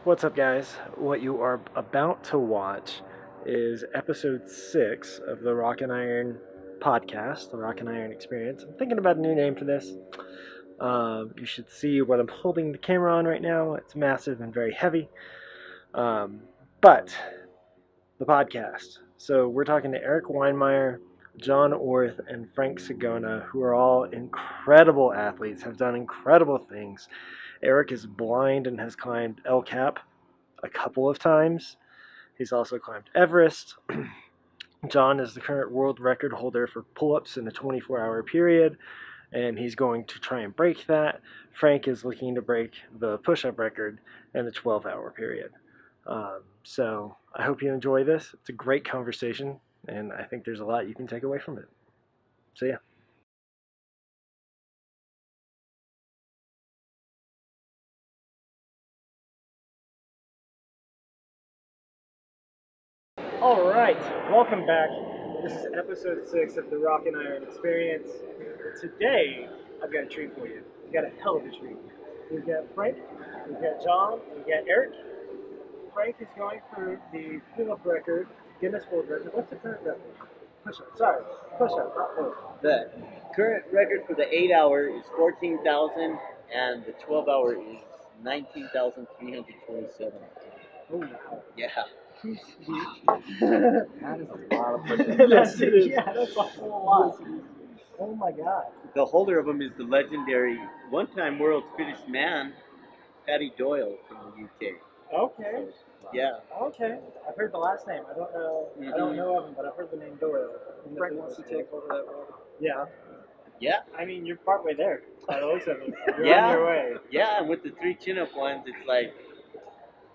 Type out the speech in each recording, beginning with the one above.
What's up, guys? What you are about to watch is episode 6 of the Rock and Iron podcast, the Rock and Iron Experience. I'm thinking about a new name for this. You should see what I'm holding the camera on right now. It's massive and very heavy. But the podcast. So we're talking to Erik Weihenmayer, John Orth, and Frank Sagona, who are all incredible athletes, have done incredible things. Erik is blind and has climbed El Cap a couple of times. He's also climbed Everest. John is the current world record holder for pull-ups in a 24-hour period, and he's going to try and break that. Frank is looking to break the push-up record in a 12-hour period. So I hope you enjoy this. It's a great conversation, and I think there's a lot you can take away from it. So yeah. All right, welcome back. This is episode 6 of the Rock and Iron Experience. Today, I've got a treat for you. We've got a hell of a treat. We've got Frank, we've got John, we've got Erik. Frank is going for the pull-up record, Guinness World Record. What's the current record? Push-up, sorry. Push-up, not pull-up. The current record for the 8-hour is 14,000, and the 12-hour is 19,327. Oh, wow. Yeah. That is a lot of push-ups. That's a whole lot. Oh my God. The holder of them is the legendary one-time world fittest man, Paddy Doyle from the UK. Okay. Yeah. Okay. I've heard the last name. I don't know. I don't know of him, but I've heard the name Doyle. Frank wants to take over that role. Yeah. Yeah. I mean, you're partway there. By the looks of it, you're Yeah. on your way. Yeah, and with the 3 chin-up ones, it's like,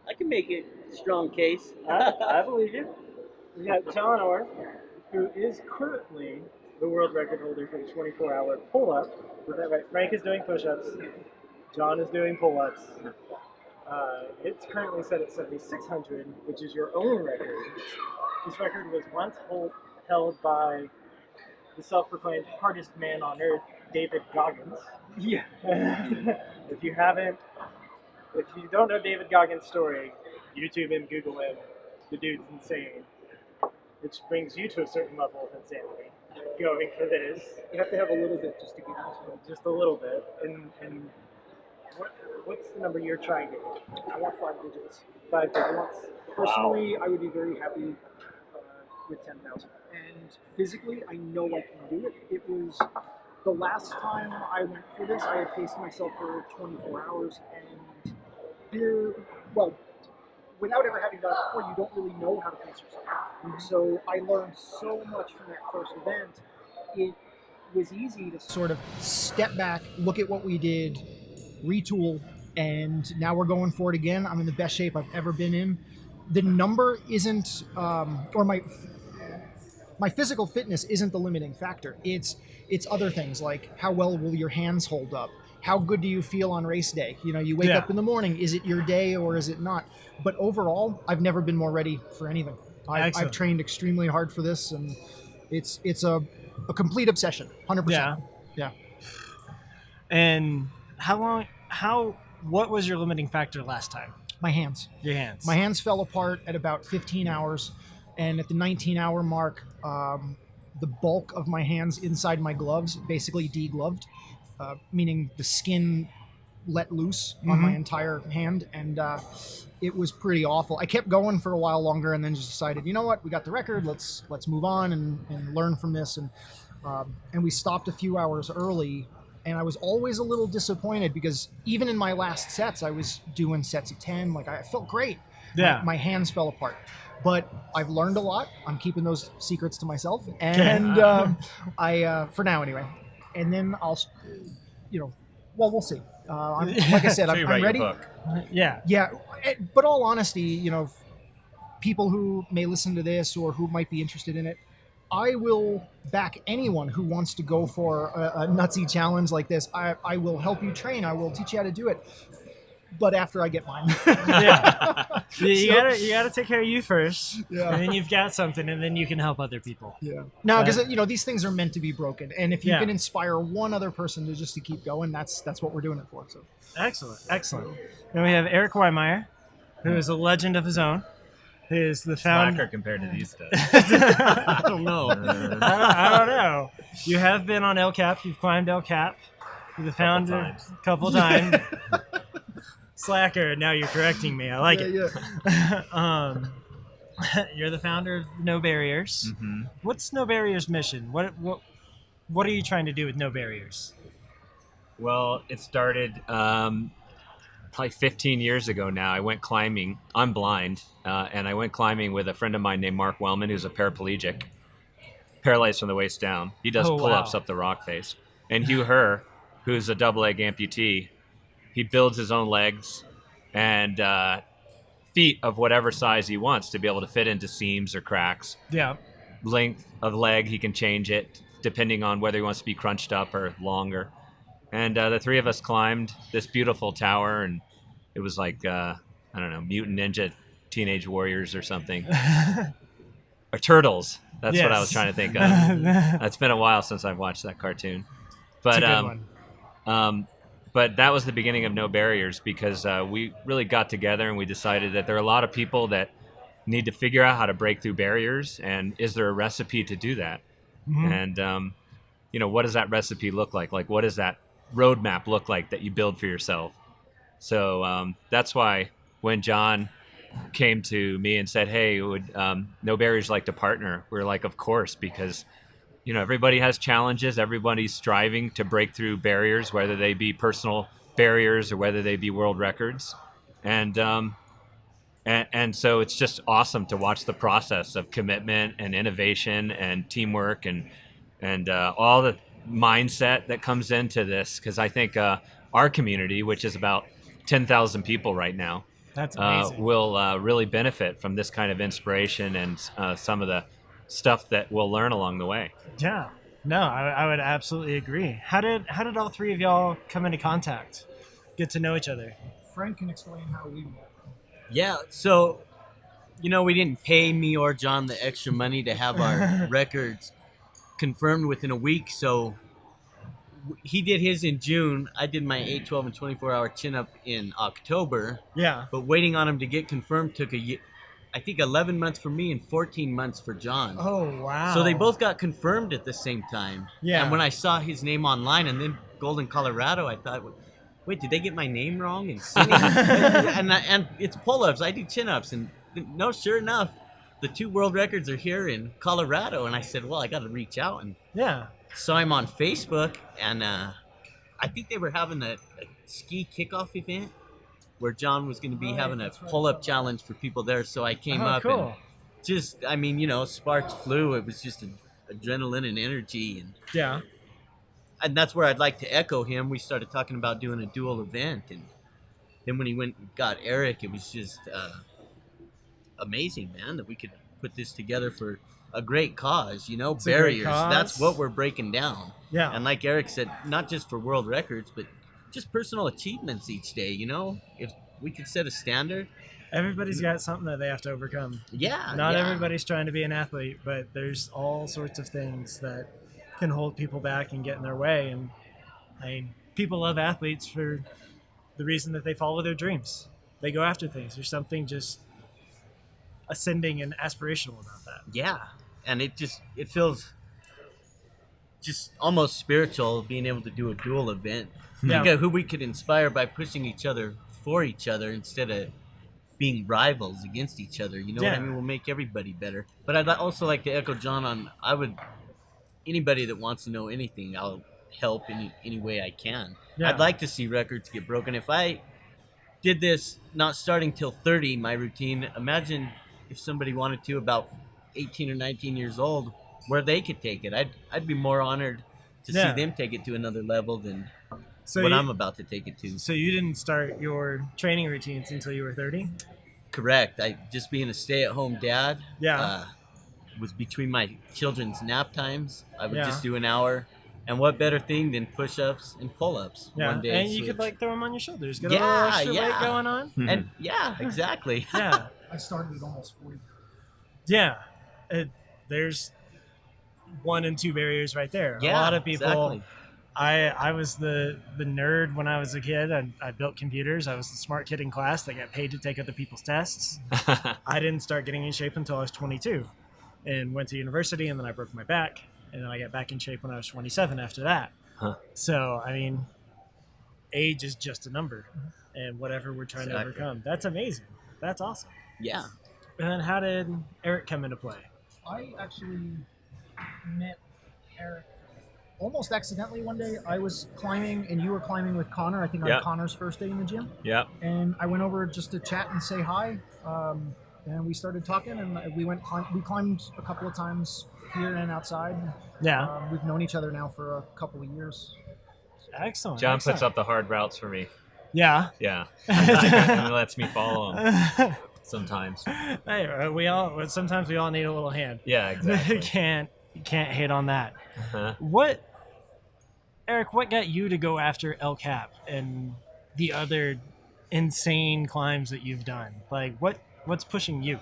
I can make it strong case. I believe you. We got John Orth, who is currently the world record holder for the 24-hour pull-up. Is that right? Frank is doing push-ups. John is doing pull-ups. It's currently set at 7,600, which is your own record. This record was once held by the self-proclaimed hardest man on earth, David Goggins. Yeah. If you don't know David Goggins' story, YouTube him, Google him. The dude's insane. Which brings you to a certain level of insanity. Going for this, You have to have a little bit just to get into it. just a little bit. And what's the number you're trying to hit? I want 5 digits. 5 digits. Personally, I would be very happy with 10,000. And physically, I know I can do it. It was the last time I went for this, I had paced myself for 24 hours. And without ever having done it before, you don't really know how to pace yourself. So I learned so much from that first event. It was easy to sort of step back, look at what we did, retool, and now we're going for it again. I'm in the best shape I've ever been in. The number isn't, or my physical fitness isn't the limiting factor. It's other things like how well will your hands hold up? How good do you feel on race day? You know, you wake up in the morning. Is it your day or is it not? But overall, I've never been more ready for anything. I've trained extremely hard for this, and it's a complete obsession, 100%. Yeah. And what was your limiting factor last time? My hands. Your hands. My hands fell apart at about 15 hours, and at the 19-hour mark, the bulk of my hands inside my gloves basically degloved, meaning the skin let loose on my entire hand, and it was pretty awful. I kept going for a while longer, and then just decided, you know what, we got the record. Let's move on and learn from this, and we stopped a few hours early. And I was always a little disappointed because even in my last sets, I was doing sets of 10. Like, I felt great. Yeah. My hands fell apart. But I've learned a lot. I'm keeping those secrets to myself. And for now anyway. And then I'll, we'll see. Like I said, I'm ready. Yeah. Yeah. But all honesty, people who may listen to this or who might be interested in it, I will back anyone who wants to go for a nutsy challenge like this. I will help you train. I will teach you how to do it. But after I get mine. Yeah. You gotta take care of you first. Yeah. And then you've got something, and then you can help other people. Yeah. No, because these things are meant to be broken. And if you can inspire one other person to keep going, that's what we're doing it for. So Excellent. Then we have Erik Weihenmayer. who is a legend of his own. He is the founder. Slacker compared to these guys. I don't know. I don't know. You have been on El Cap. You've climbed El Cap. You're the founder a couple times. Slacker. Now you're correcting me. I like it. Yeah. You're the founder of No Barriers. Mm-hmm. What's No Barriers' mission? What are you trying to do with No Barriers? Well, it started probably 15 years ago now. I went climbing. I'm blind, and I went climbing with a friend of mine named Mark Wellman, who's a paraplegic, paralyzed from the waist down. He does pull-ups up the rock face. And Hugh Herr, who's a double-leg amputee, he builds his own legs and feet of whatever size he wants to be able to fit into seams or cracks. Yeah. Length of leg, he can change it depending on whether he wants to be crunched up or longer. And the three of us climbed this beautiful tower, and it was like, I don't know, Mutant Ninja Teenage Warriors or something. Or Turtles. That's what I was trying to think of. It's been a while since I've watched that cartoon. But, it's a good one. But that was the beginning of No Barriers, because we really got together and we decided that there are a lot of people that need to figure out how to break through barriers, and is there a recipe to do that? Mm-hmm. And, what does that recipe look like? Like, what does that roadmap look like that you build for yourself? So that's why when John came to me and said, hey, would No Barriers like to partner? We're like, of course, because everybody has challenges. Everybody's striving to break through barriers, whether they be personal barriers or whether they be world records. And so it's just awesome to watch the process of commitment and innovation and teamwork and all the mindset that comes into this. Because I think our community, which is about 10,000 people right now, that's amazing. Will really benefit from this kind of inspiration and some of the stuff that we'll learn along the way. Yeah, no, I would absolutely agree. How did all three of y'all come into contact, get to know each other? Frank can explain how we met. Yeah, so we didn't pay me or John the extra money to have our records confirmed within a week, so he did his in June. I did my 8, 12, and 24-hour chin-up in October. Yeah. But waiting on him to get confirmed took I think 11 months for me and 14 months for John. Oh, wow. So they both got confirmed at the same time. Yeah. And when I saw his name online and then Golden, Colorado, I thought, wait, did they get my name wrong? And singing? and it's pull-ups. I do chin-ups. And no, sure enough, the 2 world records are here in Colorado. And I said, well, I got to reach out. And so I'm on Facebook, and I think they were having a ski kickoff event where John was going to be having a pull-up challenge for people there. So I came up and just, sparks flew. It was just adrenaline and energy. And that's where I'd like to echo him. We started talking about doing a dual event. And then when he went and got Erik, it was just amazing, man, that we could put this together for a great cause, barriers. That's what we're breaking down. Yeah. And like Erik said, not just for world records, but just personal achievements each day, If we could set a standard. Everybody's got something that they have to overcome. Yeah. Not everybody's trying to be an athlete, but there's all sorts of things that can hold people back and get in their way. And people love athletes for the reason that they follow their dreams. They go after things. There's something just ascending and aspirational about that. Yeah. And it feels just almost spiritual being able to do a dual event. Yeah. Think of who we could inspire by pushing each other for each other instead of being rivals against each other. You know what I mean? We'll make everybody better. But I'd also like to echo John on, anybody that wants to know anything, I'll help any way I can. Yeah. I'd like to see records get broken. If I did this not starting till 30, my routine, imagine if somebody wanted to about 18 or 19 years old, where they could take it. I'd be more honored to see them take it to another level than I'm about to take it to. So you didn't start your training routines until you were 30? Correct. I just being a stay-at-home dad was between my children's nap times. I would just do an hour. And what better thing than push-ups and pull-ups one day. And you could throw them on your shoulders. Get a little extra weight going on. And exactly. I started at almost 40. Yeah. There's 1 and 2 barriers right there. Yeah, a lot of people. Exactly. I was the nerd when I was a kid. I built computers. I was the smart kid in class that got paid to take other people's tests. I didn't start getting in shape until I was 22 and went to university, and then I broke my back, and then I got back in shape when I was 27 after that. Huh. So, I mean, age is just a number, and whatever we're trying to overcome. That's amazing. That's awesome. Yeah. And then how did Erik come into play? I actually met Erik almost accidentally one day. I was climbing, and you were climbing with Connor, I think on Yep. Connor's first day in the gym. Yep. And I went over just to chat and say hi. And we started talking, and we climbed a couple of times here and outside. Yeah. We've known each other now for a couple of years. Excellent. John excellent. puts up the hard routes for me. Yeah. Yeah. And lets me follow him sometimes. Hey, sometimes we all need a little hand. Yeah, exactly. You can't hate on that. Uh-huh. Erik, what got you to go after El Cap and the other insane climbs that you've done? Like, what's pushing you?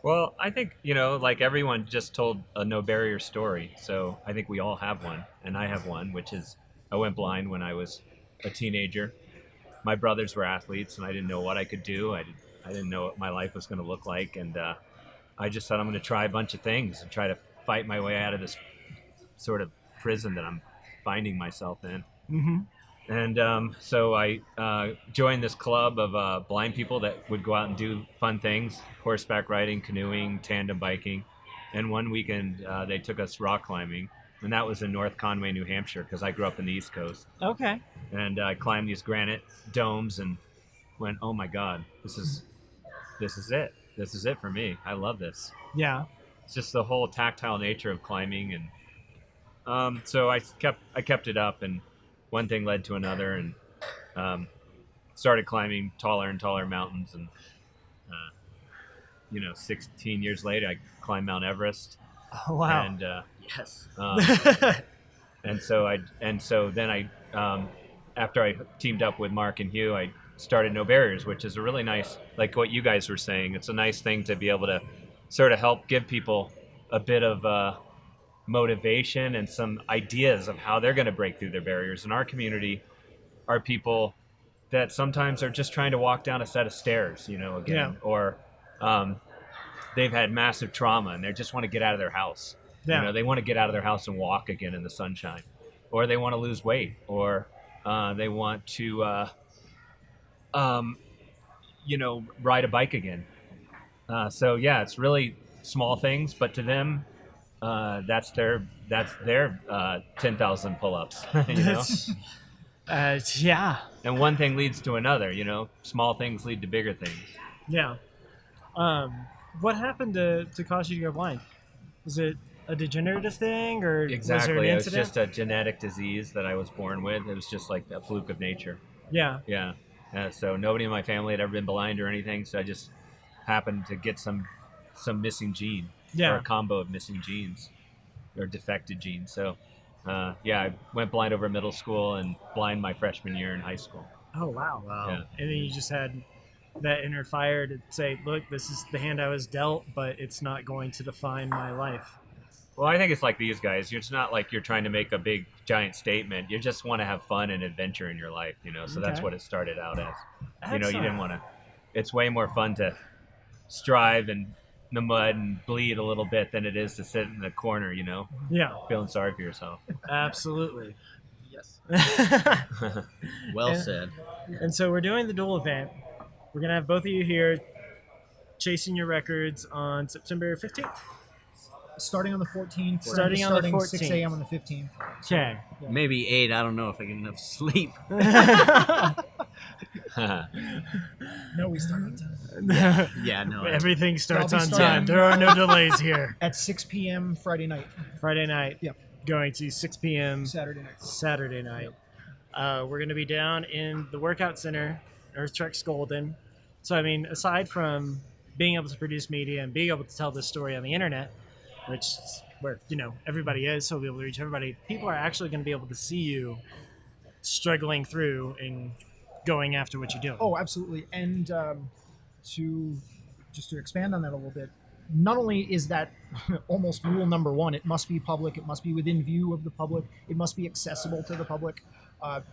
Well, I think, like everyone just told a no barrier story. So I think we all have one. And I have one, which is I went blind when I was a teenager. My brothers were athletes, and I didn't know what I could do. I didn't know what my life was going to look like. And I just thought I'm going to try a bunch of things and try to fight my way out of this sort of prison that I'm finding myself in. Mm-hmm. And so I joined this club of blind people that would go out and do fun things: horseback riding, canoeing, tandem biking. And one weekend they took us rock climbing, and that was in North Conway, New Hampshire, because I grew up in the East Coast. Okay. And I climbed these granite domes and went, "Oh my God, this is it. This is it for me. I love this." Yeah. It's just the whole tactile nature of climbing, and so I kept it up, and one thing led to another, and started climbing taller and taller mountains, and 16 years later, I climbed Mount Everest. Oh, wow. And Yes. and so then I after I teamed up with Mark and Hugh, I started No Barriers, which is a really nice, like what you guys were saying. It's a nice thing to be able to sort of help give people a bit of motivation and some ideas of how they're going to break through their barriers. In our community are people that sometimes are just trying to walk down a set of stairs, or they've had massive trauma and they just want to get out of their house. Yeah. They want to get out of their house and walk again in the sunshine, or they want to lose weight, or they want to, ride a bike again. So yeah, it's really small things, but to them, that's their 10,000 pull-ups. Yeah. And one thing leads to another. Small things lead to bigger things. Yeah. What happened to cause you to go blind? Was it a degenerative thing, or was there Exactly. an It was incident? just a genetic disease that I was born with. It was just like a fluke of nature. Yeah. Yeah. So nobody in my family had ever been blind or anything. So I just happened to get some missing gene, Yeah. or a combo of missing genes or defected genes. So I went blind over middle school and blind my freshman year in high school. Oh, wow. Yeah. And then you just had that inner fire to say, look, this is the hand I was dealt, but it's not going to define my life. Well, I think it's like these guys. It's not like you're trying to make a big, giant statement. You just want to have fun and adventure in your life, So that's Okay. what it started out as. You Excellent. didn't want to. It's way more fun to strive in the mud and bleed a little bit than it is to sit in the corner, Yeah, feeling sorry for yourself. absolutely. Yes. Well And- said. And so we're doing the dual event. We're going to have both of you here chasing your records on September 15th. Starting on the 14th. Starting on the 14th. 6 a.m. on the 15th. Okay. Maybe 8. I don't know if I get enough sleep. No, we start on time. Yeah, no. Everything starts I'll be on starting- time. There are no delays here. At 6 p.m. Friday night. Friday night. Yep. Going to 6 p.m. Saturday night. Saturday night. We're going to be down in the workout center, Earth Treks Golden. So, I mean, aside from being able to produce media and being able to tell this story on the internet, which is where, everybody is, so we'll be able to reach everybody, people are actually going to be able to see you struggling through and going after what you're doing. Oh, absolutely. And to expand on that a little bit, not only is that almost rule number one, it must be public, it must be within view of the public, it must be accessible to the public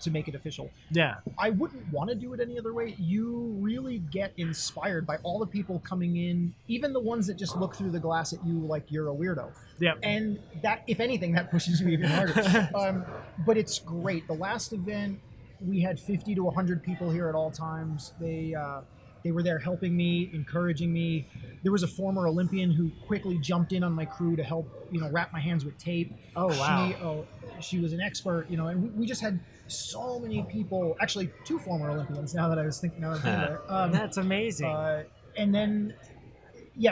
to make it official. Yeah. I wouldn't want to do it any other way. You really get inspired by all the people coming in, even the ones that just look through the glass at you like you're a weirdo. Yeah. And that, if anything, that pushes you even harder. But it's great. The last event, we had 50 to 100 people here at all times. They were there helping me, encouraging me. There was a former Olympian who quickly jumped in on my crew to help, wrap my hands with tape. Oh, wow. She was an expert, and we just had so many people, actually 2 former Olympians now that I was thinking of it. That's amazing. And then,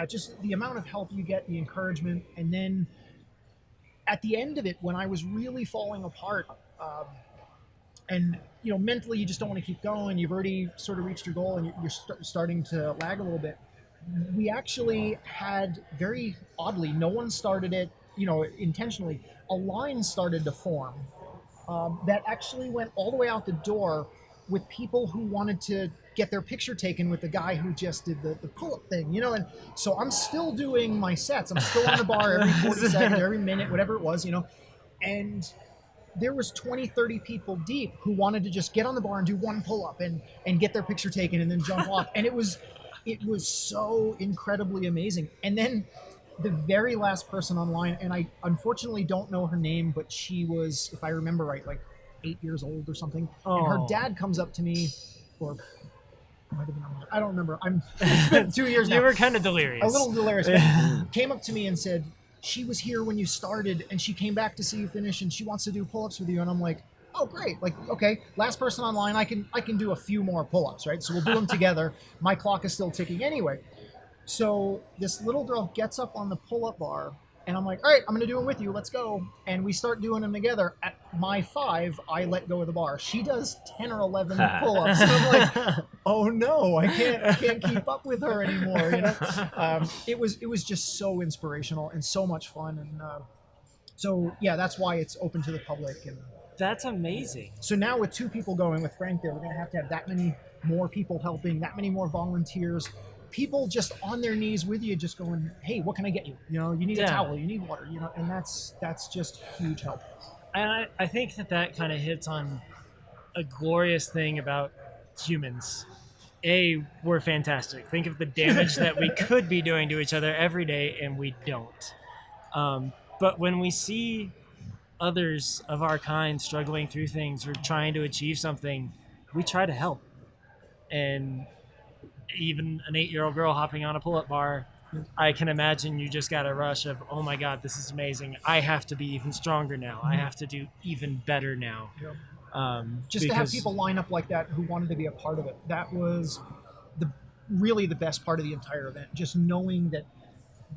just the amount of help you get, the encouragement. And then at the end of it, when I was really falling apart, and mentally you just don't want to keep going, you've already sort of reached your goal and you're starting to lag a little bit, we actually had, very oddly, no one started it intentionally, a line started to form that actually went all the way out the door with people who wanted to get their picture taken with the guy who just did the pull-up thing, and so I'm still doing my sets, I'm still on the bar every 40 seconds, every minute, whatever it was, and there was 20, 30 people deep who wanted to just get on the bar and do one pull-up and get their picture taken and then jump off. And it was so incredibly amazing. And then the very last person online, and I unfortunately don't know her name, but she was, if I remember right, like 8 years old or something. Oh. And her dad comes up to me, or might have been, I don't remember. It's been 2 years now. You were kind of delirious. A little delirious. Came up to me and said, she was here when you started and she came back to see you finish and she wants to do pull-ups with you. And I'm like, oh, great. Like, okay, last person online, I can do a few more pull-ups, right? So we'll do them together. My clock is still ticking anyway. So this little girl gets up on the pull-up bar and I'm like, all right, I'm going to do them with you. Let's go. And we start doing them together. At my 5, I let go of the bar. She does 10 or 11 pull-ups. And I'm like, oh no, I can't keep up with her anymore. It was just so inspirational and so much fun. And so yeah, that's why it's open to the public. And that's amazing. so now with 2 people going with Frank there, we're going to have that many more people helping, that many more volunteers. People just on their knees with you, just going, hey, what can I get you? You need a towel, you need water, and that's just huge help. And I think that kind of hits on a glorious thing about humans. We're fantastic. Think of the damage that we could be doing to each other every day, and we don't. But when we see others of our kind struggling through things or trying to achieve something, we try to help. And even an 8-year-old girl hopping on a pull-up bar, I can imagine you just got a rush of, oh my God, this is amazing. I have to be even stronger now. I have to do even better now. Just to have people line up like that who wanted to be a part of it, that was really the best part of the entire event. Just knowing that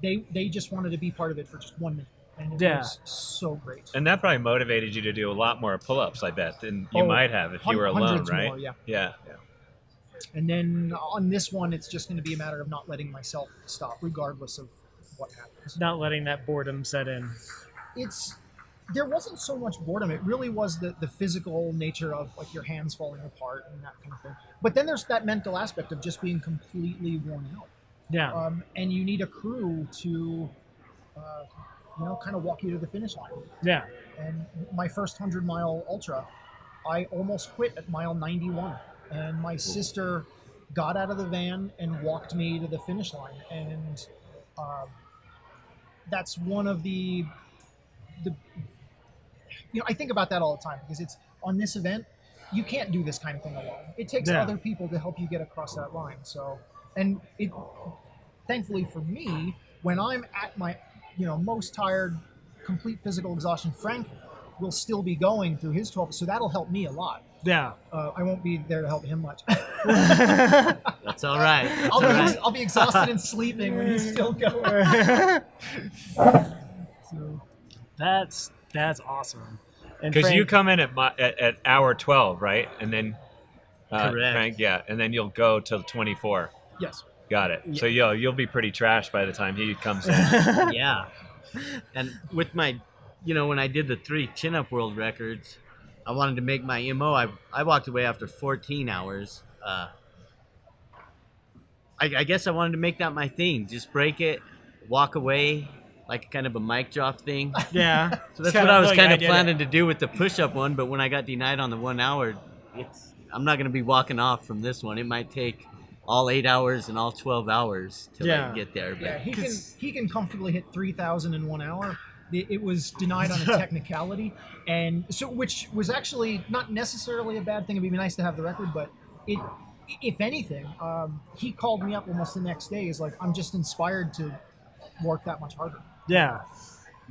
they just wanted to be part of it for just 1 minute. And it was so great. And that probably motivated you to do a lot more pull-ups, I bet, than you might have if you were alone, right? More, yeah. Yeah. And then on this one, it's just going to be a matter of not letting myself stop, regardless of what happens. Not letting that boredom set in. There wasn't so much boredom. It really was the physical nature of like your hands falling apart and that kind of thing. But then there's that mental aspect of just being completely worn out. Yeah. And you need a crew to, kind of walk you to the finish line. Yeah. And my first 100-mile ultra, I almost quit at mile 91. And my sister got out of the van and walked me to the finish line. And that's one of the I think about that all the time, because it's on this event, you can't do this kind of thing alone. It takes other people to help you get across that line. So, and it, thankfully for me, when I'm at my, most tired, complete physical exhaustion, Frank will still be going through his 12, so that'll help me a lot. Yeah. I won't be there to help him much. That's all right. I'll be exhausted and sleeping when he's still going. So. That's awesome. Because you come in at hour 12, right? And then correct. Frank, and then you'll go till 24. Yes. Got it. Yeah. So you'll be pretty trashed by the time he comes in. Yeah. And with my, when I did the 3 chin-up world records, I wanted to make my MO. I walked away after 14 hours. I guess I wanted to make that my thing. Just break it, walk away, like kind of a mic drop thing. Yeah. So that's It's what I was like kind of did planning it. to do with the push-up one, but when I got denied on the 1 hour, I'm not going to be walking off from this one. It might take all 8 hours and all 12 hours till Yeah. I get there. But Yeah, Cause- he can comfortably hit 3,000 in 1 hour. It was denied on a technicality, and so which was actually not necessarily a bad thing. It'd be nice to have the record, but it, if anything, he called me up almost the next day. He's like, "I'm just inspired to work that much harder." Yeah.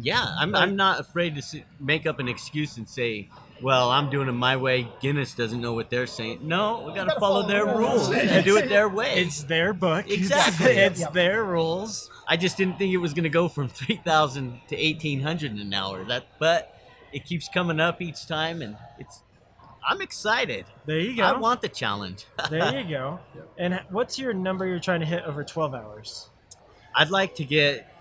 yeah, I'm not afraid to make up an excuse and say, well, I'm doing it my way. Guinness doesn't know what they're saying. No, we got to follow their rules and do it their way. It's their book. Exactly. It's Yep. their rules. I just didn't think it was going to go from 3,000 to 1,800 an hour. But it keeps coming up each time, and I'm excited. There you go. I want the challenge. There you go. And what's your number you're trying to hit over 12 hours? I'd like to get,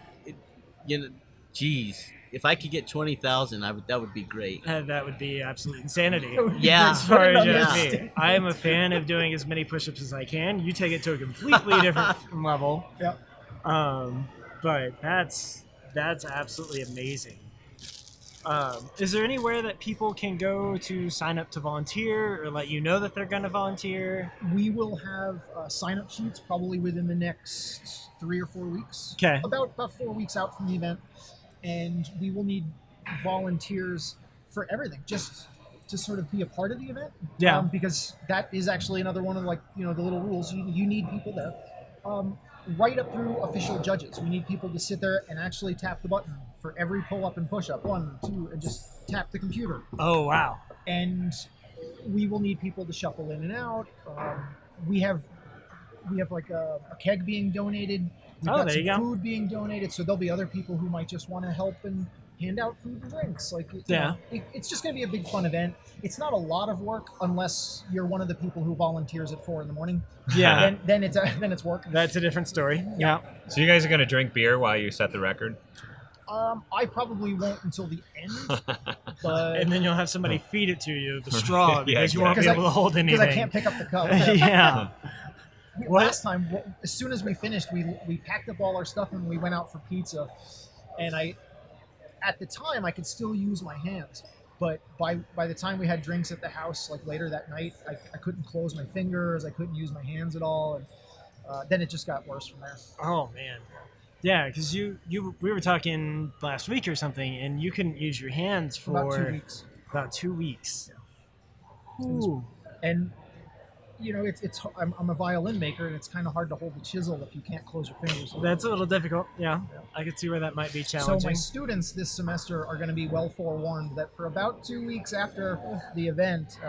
geez, if I could get 20,000, that would be great. That would be absolute insanity. Yeah. As far as Yeah. just me. I am a fan of doing as many push-ups as I can. You take it to a completely different level. Yep. But that's absolutely amazing. Is there anywhere that people can go to sign up to volunteer or let you know that they're going to volunteer? We will have sign-up sheets probably within the next 3 or 4 weeks. Okay. About 4 weeks out from the event, and we will need volunteers for everything, just to sort of be a part of the event. Yeah. Because that is actually another one of the little rules. You need people there. Right up through official judges. We need people to sit there and actually tap the button for every pull-up and push-up. 1, 2, and just tap the computer. Oh, wow. And we will need people to shuffle in and out. We have like a keg being donated. We've got there you some go. food being donated, so there'll be other people who might just want to help and hand out food and drinks. It's just going to be a big fun event. It's not a lot of work unless you're one of the people who volunteers at 4 a.m. Yeah. Then it's work. That's a different story. Yeah. So you guys are going to drink beer while you set the record? I probably won't until the end, but And then you'll have somebody feed it to you, the straw, Yeah, because you won't be exactly. able to hold anything. because I can't pick up the cup. Yeah. Last time, as soon as we finished, we packed up all our stuff and we went out for pizza. And at the time, I could still use my hands, but by the time we had drinks at the house, like later that night, I couldn't close my fingers, I couldn't use my hands at all, and then it just got worse from there. Oh, man. Yeah, because we were talking last week or something, and you couldn't use your hands for About 2 weeks. About 2 weeks. Yeah. Ooh. And I'm a violin maker, and it's kind of hard to hold the chisel if you can't close your fingers. That's a little difficult. Yeah, I could see where that might be So challenging. my students this semester are going to be well forewarned that for about 2 weeks after the event,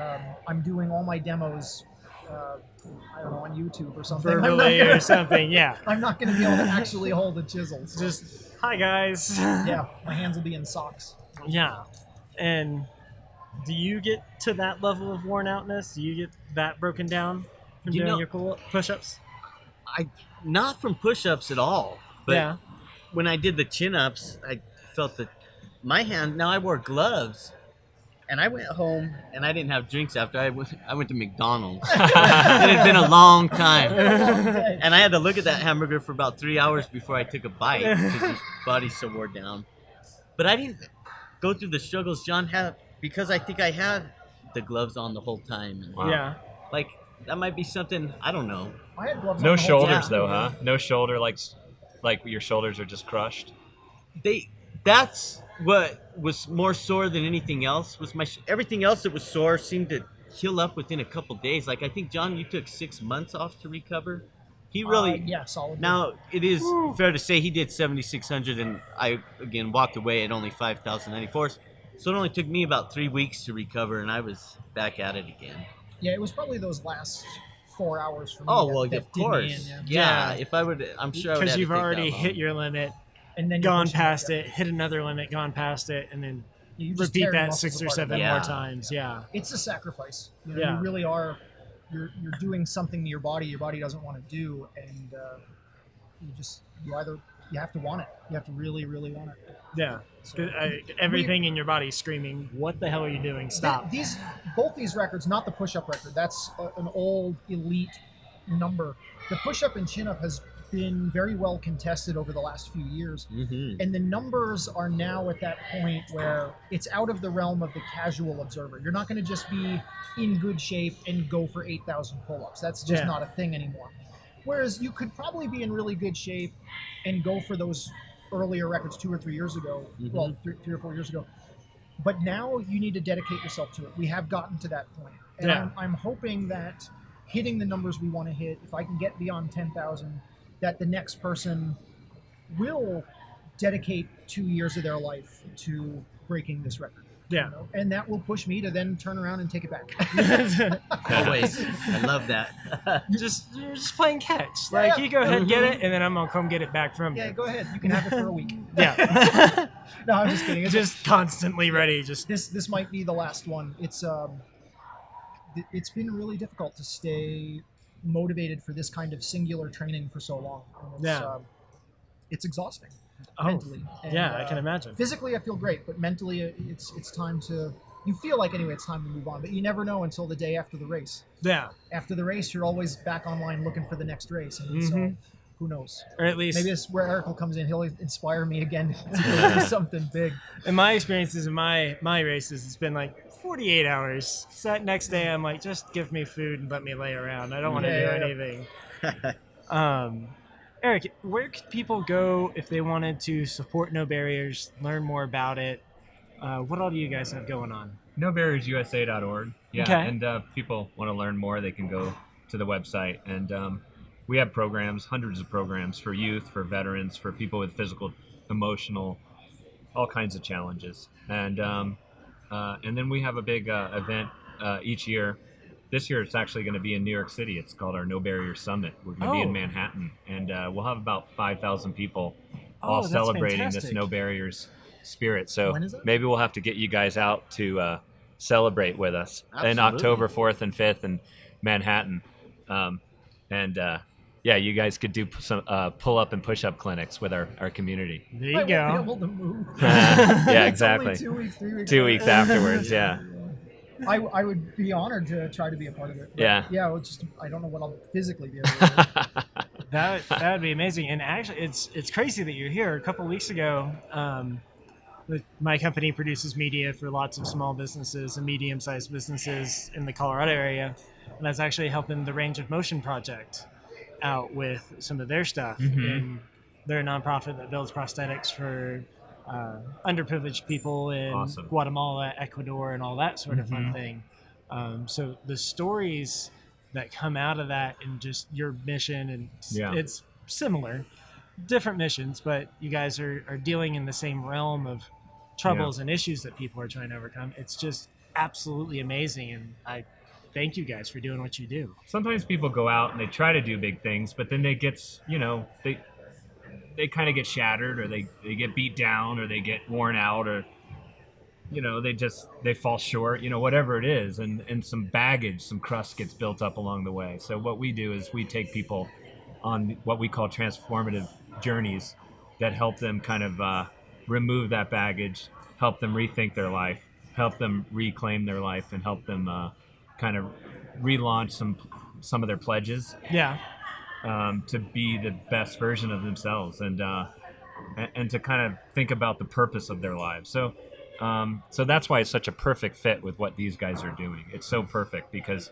I'm doing all my demos, I don't know, on YouTube or something. Verbally or something. Yeah. I'm not going to be able to actually hold the chisels. Just hi guys. Yeah, my hands will be in socks. Yeah. And do you get to that level of worn outness? Do you get that broken down from You doing know- your push-ups? Not from push-ups at all. But Yeah. when I did the chin-ups, I felt that my hand. Now I wore gloves, and I went home and I didn't have drinks after I went to McDonald's. It had been a long time, and I had to look at that hamburger for about 3 hours before I took a bite because his body's so wore down. But I didn't go through the struggles John had because I think I had the gloves on the whole time. And, Wow. Yeah. like that might be something I don't know. I had gloves No on the whole shoulders time. though, huh? No shoulder, like your shoulders are just crushed. That's what was more sore than anything else. Was everything else that was sore seemed to heal up within a couple days. Like I think John, you took 6 months off to recover. He really Yeah, solid. Now it is fair to say he did 7,600, and I again walked away at only 5,094. So it only took me about 3 weeks to recover, and I was back at it again. Yeah, it was probably those last 4 hours for me. Oh that- well, that of did me course. in, Yeah, if I would, I'm sure I would. Because have you've to take already that hit long. your limit, And then you're gone pushing past it. it, hit another limit, gone past it, and then You just repeat tear your that muscles 6 or apart. 7 Yeah. more times. Yeah. It's a sacrifice. Yeah. You really are. You're doing something to your body doesn't want to do, and you have to want it. You have to really, really want it. Yeah. So, Everything in your body screaming, what the hell are you doing? Stop. Both these records, not the push-up record. That's an old elite number. The push-up and chin-up has been very well contested over the last few years. And the numbers are now at that point where it's out of the realm of the casual observer. You're not going to just be in good shape and go for 8,000 pull-ups. That's just not a thing anymore. Whereas you could probably be in really good shape and go for those earlier records 2 or 3 years ago, well, 3 or 4 years ago. But now you need to dedicate yourself to it. We have gotten to that point. And I'm hoping that hitting the numbers we want to hit, if I can get beyond 10,000, that the next person will dedicate 2 years of their life to breaking this record. Yeah. You know? And that will push me to then turn around and take it back. Always. I love that. You're just playing catch. Like, you go ahead and get it, and then I'm going to come get it back from you. Yeah, go ahead. You can have it for a week. Yeah. No, I'm just kidding. It's just constantly ready. Just this might be the last one. It's been really difficult to stay motivated for this kind of singular training for so long. And it's exhausting mentally. And, I can imagine. Physically, I feel great, but mentally, it's time to. You feel like anyway, it's time to move on, but you never know until the day after the race. Yeah. After the race, you're always back online looking for the next race, and so who knows? Or at least maybe it's where Erik will comes in. He'll inspire me again to go do something big. In my experiences in my races, it's been like 48 hours. So that next day, I'm like, just give me food and let me lay around. I don't want to do anything. Erik, where could people go if they wanted to support No Barriers, learn more about it? What all do you guys have going on? NoBarriersUSA.org. Yeah, Okay. and people want to learn more, they can go to the website. And we have programs, hundreds of programs for youth, for veterans, for people with physical, emotional, all kinds of challenges. And then we have a big event each year. This year it's actually going to be in New York City. It's called our No Barriers Summit. We're going to be in Manhattan, and we'll have about 5,000 people all that's celebrating fantastic. this No Barriers spirit. So When is it? maybe we'll have to get you guys out to celebrate with us in Absolutely. October 4th and 5th in Manhattan. You guys could do some pull-up and push-up clinics with our community. There I you go. won't be able to move. Yeah, It's exactly. only 2 weeks, 3 weeks. 2 weeks afterwards, yeah. I would be honored to try to be a part of it. But Yeah. Yeah, I don't know what I'll physically be able to do. That would be amazing. And actually, it's crazy that you're here. A couple of weeks ago, my company produces media for lots of small businesses and medium-sized businesses in the Colorado area, and I was actually helping the Range of Motion Project out with some of their stuff. And they're a nonprofit that builds prosthetics for underprivileged people in Awesome. Guatemala, Ecuador, and all that sort of fun thing. So the stories that come out of that and just your mission, and it's similar, different missions, but you guys are dealing in the same realm of troubles and issues that people are trying to overcome. It's just absolutely amazing, and I thank you guys for doing what you do. Sometimes people go out and they try to do big things, but then they get, they kind of get shattered, or they get beat down, or they get worn out, or they fall short, whatever it is, and some baggage, some crust gets built up along the way. So what we do is we take people on what we call transformative journeys that help them kind of remove that baggage, help them rethink their life, help them reclaim their life, and help them kind of relaunch some of their pledges. To be the best version of themselves, and to kind of think about the purpose of their lives. So that's why it's such a perfect fit with what these guys are doing. It's so perfect because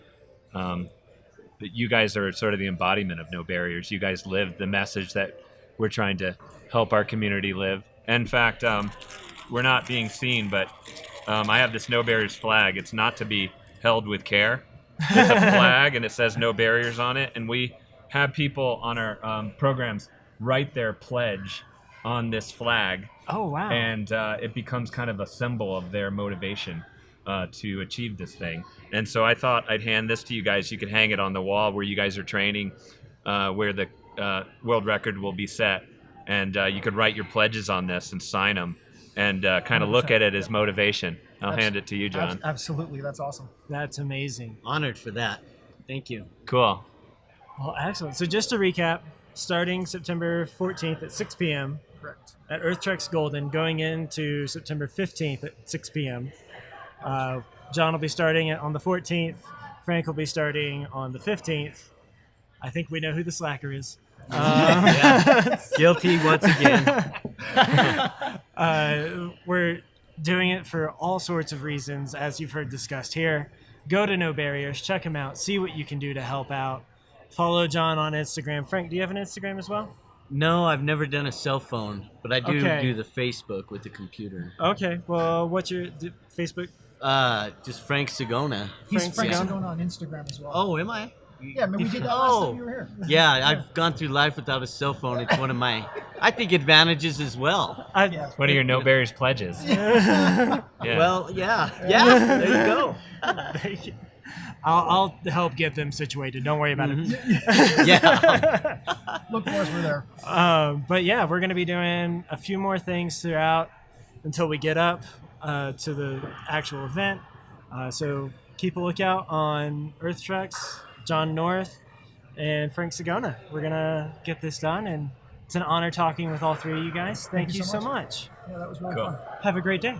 you guys are sort of the embodiment of No Barriers. You guys live the message that we're trying to help our community live. In fact, we're not being seen, but I have this No Barriers flag. It's not to be held with care. It's a flag, and it says No Barriers on it, and we have people on our programs write their pledge on this flag. Oh, wow. And it becomes kind of a symbol of their motivation to achieve this thing. And so I thought I'd hand this to you guys. You could hang it on the wall where you guys are training, where the world record will be set. And you could write your pledges on this and sign them, and kind of look at it as motivation. I'll hand it to you, John. Absolutely, that's awesome. That's amazing. Honored for that. Thank you. Cool. Well, excellent. So just to recap, starting September 14th at 6 p.m. Correct. at Earth Treks Golden, going into September 15th at 6 p.m. John will be starting it on the 14th. Frank will be starting on the 15th. I think we know who the slacker is. Yeah. Guilty once again. We're doing it for all sorts of reasons, as you've heard discussed here. Go to No Barriers, check him out, see what you can do to help out. Follow John on Instagram. Frank, do you have an Instagram as well? No, I've never done a cell phone, but I do Okay. do the Facebook with the computer. Okay, well, what's your Facebook? Just Frank Sagona. He's Frank Sagona? Sagona on Instagram as well. Oh, am I? Yeah, remember we did that last time you were here. Yeah, I've gone through life without a cell phone. It's one of my, I think, advantages as well. Yeah. What are your no barriers pledges? Yeah. Well, yeah, there you go. I'll help get them situated. Don't worry about it. Yeah. Look for us, we're there. But yeah, we're going to be doing a few more things throughout until we get up to the actual event. So keep a lookout on Earth Trucks, John Orth, and Frank Sagona. We're going to get this done, and it's an honor talking with all three of you guys. Thank you so much. Yeah, that was really Cool. fun. Have a great day.